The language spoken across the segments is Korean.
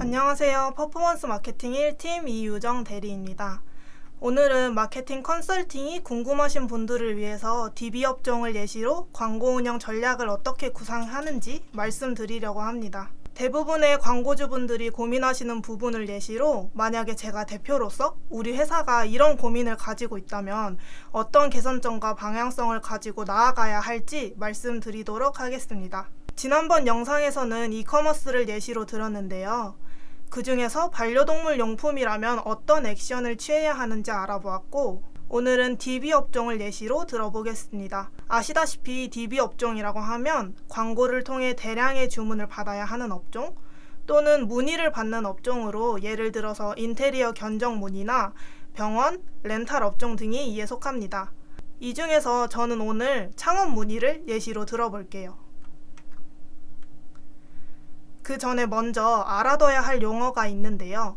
안녕하세요. 퍼포먼스 마케팅 1팀 이유정 대리입니다. 오늘은 마케팅 컨설팅이 궁금하신 분들을 위해서 DB 업종을 예시로 광고 운영 전략을 어떻게 구상하는지 말씀드리려고 합니다. 대부분의 광고주분들이 고민하시는 부분을 예시로 만약에 제가 대표로서 우리 회사가 이런 고민을 가지고 있다면 어떤 개선점과 방향성을 가지고 나아가야 할지 말씀드리도록 하겠습니다. 지난번 영상에서는 이커머스를 예시로 들었는데요. 그 중에서 반려동물 용품이라면 어떤 액션을 취해야 하는지 알아보았고, 오늘은 DB 업종을 예시로 들어보겠습니다. 아시다시피 DB 업종이라고 하면 광고를 통해 대량의 주문을 받아야 하는 업종, 또는 문의를 받는 업종으로 예를 들어서 인테리어 견적 문의나 병원, 렌탈 업종 등이 이에 속합니다. 이 중에서 저는 오늘 창업 문의를 예시로 들어볼게요. 그 전에 먼저 알아둬야 할 용어가 있는데요.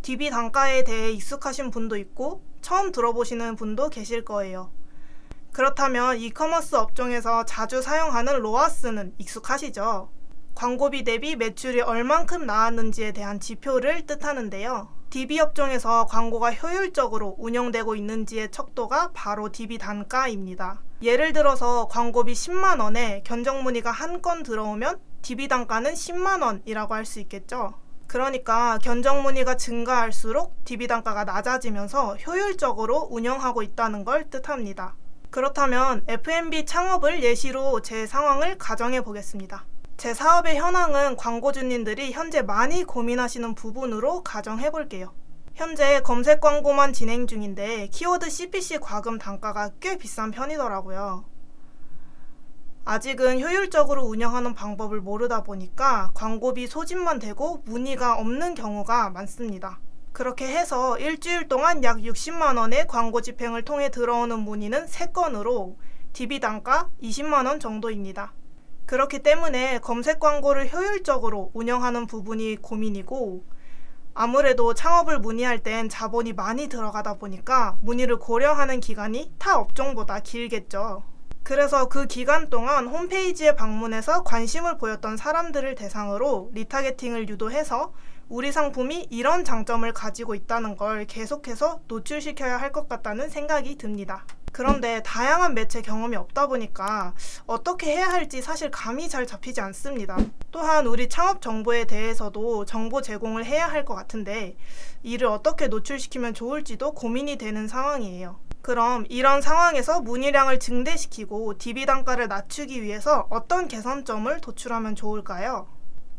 DB 단가에 대해 익숙하신 분도 있고 처음 들어보시는 분도 계실 거예요. 그렇다면 이커머스 업종에서 자주 사용하는 로아스는 익숙하시죠? 광고비 대비 매출이 얼만큼 나왔는지에 대한 지표를 뜻하는데요. DB 업종에서 광고가 효율적으로 운영되고 있는지의 척도가 바로 DB 단가입니다. 예를 들어서 광고비 10만 원에 견적 문의가 한 건 들어오면 DB 단가는 10만 원이라고 할 수 있겠죠. 그러니까 견적 문의가 증가할수록 DB 단가가 낮아지면서 효율적으로 운영하고 있다는 걸 뜻합니다. 그렇다면 F&B 창업을 예시로 제 상황을 가정해 보겠습니다. 제 사업의 현황은 광고주님들이 현재 많이 고민하시는 부분으로 가정해 볼게요. 현재 검색 광고만 진행 중인데 키워드 CPC 과금 단가가 꽤 비싼 편이더라고요. 아직은 효율적으로 운영하는 방법을 모르다 보니까 광고비 소진만 되고 문의가 없는 경우가 많습니다. 그렇게 해서 일주일 동안 약 60만 원의 광고 집행을 통해 들어오는 문의는 3건으로 DB 단가 20만 원 정도입니다. 그렇기 때문에 검색 광고를 효율적으로 운영하는 부분이 고민이고, 아무래도 창업을 문의할 땐 자본이 많이 들어가다 보니까 문의를 고려하는 기간이 타 업종보다 길겠죠. 그래서 그 기간 동안 홈페이지에 방문해서 관심을 보였던 사람들을 대상으로 리타게팅을 유도해서 우리 상품이 이런 장점을 가지고 있다는 걸 계속해서 노출시켜야 할 것 같다는 생각이 듭니다. 그런데 다양한 매체 경험이 없다 보니까 어떻게 해야 할지 사실 감이 잘 잡히지 않습니다. 또한 우리 창업 정보에 대해서도 정보 제공을 해야 할 것 같은데 이를 어떻게 노출시키면 좋을지도 고민이 되는 상황이에요. 그럼 이런 상황에서 문의량을 증대시키고 DB 단가를 낮추기 위해서 어떤 개선점을 도출하면 좋을까요?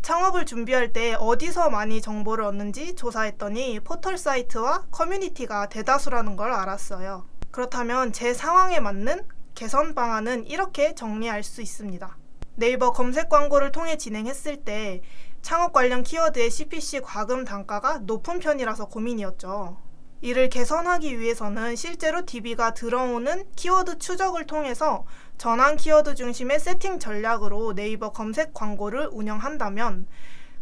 창업을 준비할 때 어디서 많이 정보를 얻는지 조사했더니 포털 사이트와 커뮤니티가 대다수라는 걸 알았어요. 그렇다면 제 상황에 맞는 개선 방안은 이렇게 정리할 수 있습니다. 네이버 검색 광고를 통해 진행했을 때 창업 관련 키워드의 CPC 과금 단가가 높은 편이라서 고민이었죠. 이를 개선하기 위해서는 실제로 DB가 들어오는 키워드 추적을 통해서 전환 키워드 중심의 세팅 전략으로 네이버 검색 광고를 운영한다면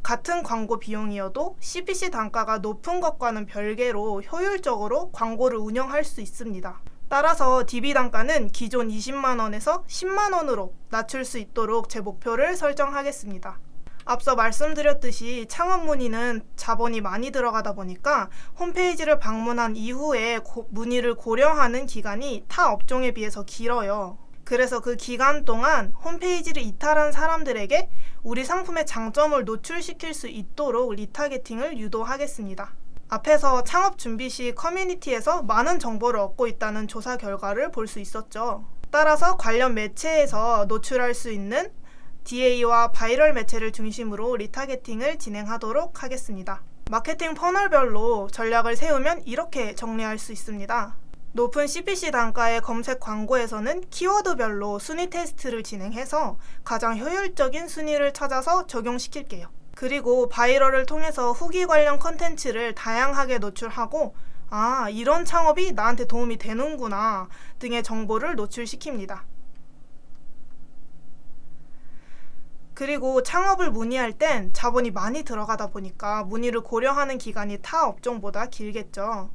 같은 광고 비용이어도 CPC 단가가 높은 것과는 별개로 효율적으로 광고를 운영할 수 있습니다. 따라서 DB 단가는 기존 20만 원에서 10만 원으로 낮출 수 있도록 제 목표를 설정하겠습니다. 앞서 말씀드렸듯이 창업 문의는 자본이 많이 들어가다 보니까 홈페이지를 방문한 이후에 문의를 고려하는 기간이 타 업종에 비해서 길어요. 그래서 그 기간 동안 홈페이지를 이탈한 사람들에게 우리 상품의 장점을 노출시킬 수 있도록 리타게팅을 유도하겠습니다. 앞에서 창업 준비 시 커뮤니티에서 많은 정보를 얻고 있다는 조사 결과를 볼 수 있었죠. 따라서 관련 매체에서 노출할 수 있는 DA와 바이럴 매체를 중심으로 리타게팅을 진행하도록 하겠습니다. 마케팅 퍼널별로 전략을 세우면 이렇게 정리할 수 있습니다. 높은 CPC 단가의 검색 광고에서는 키워드별로 순위 테스트를 진행해서 가장 효율적인 순위를 찾아서 적용시킬게요. 그리고 바이럴을 통해서 후기 관련 컨텐츠를 다양하게 노출하고 이런 창업이 나한테 도움이 되는구나 등의 정보를 노출시킵니다. 그리고 창업을 문의할 땐 자본이 많이 들어가다 보니까 문의를 고려하는 기간이 타 업종보다 길겠죠.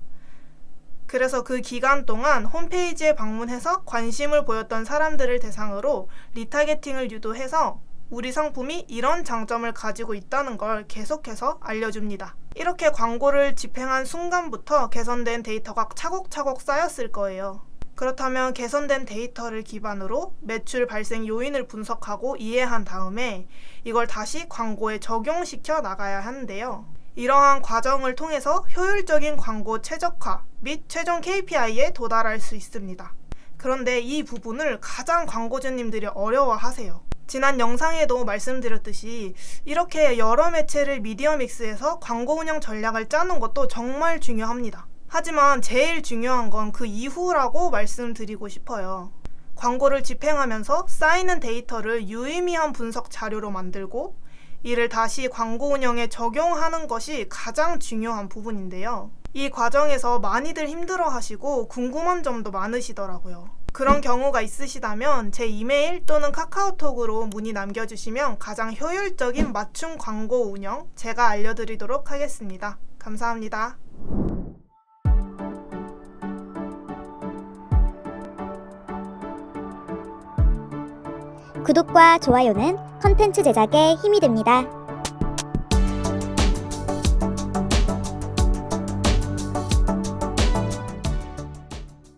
그래서 그 기간 동안 홈페이지에 방문해서 관심을 보였던 사람들을 대상으로 리타게팅을 유도해서 우리 상품이 이런 장점을 가지고 있다는 걸 계속해서 알려줍니다. 이렇게 광고를 집행한 순간부터 개선된 데이터가 차곡차곡 쌓였을 거예요. 그렇다면 개선된 데이터를 기반으로 매출 발생 요인을 분석하고 이해한 다음에 이걸 다시 광고에 적용시켜 나가야 하는데요. 이러한 과정을 통해서 효율적인 광고 최적화 및 최종 KPI에 도달할 수 있습니다. 그런데 이 부분을 가장 광고주님들이 어려워하세요. 지난 영상에도 말씀드렸듯이 이렇게 여러 매체를 미디어 믹스해서 광고 운영 전략을 짜는 것도 정말 중요합니다. 하지만 제일 중요한 건 그 이후라고 말씀드리고 싶어요. 광고를 집행하면서 쌓이는 데이터를 유의미한 분석 자료로 만들고 이를 다시 광고 운영에 적용하는 것이 가장 중요한 부분인데요. 이 과정에서 많이들 힘들어하시고 궁금한 점도 많으시더라고요. 그런 경우가 있으시다면 제 이메일 또는 카카오톡으로 문의 남겨주시면 가장 효율적인 맞춤 광고 운영 제가 알려드리도록 하겠습니다. 감사합니다. 구독과 좋아요는 컨텐츠 제작에 힘이 됩니다.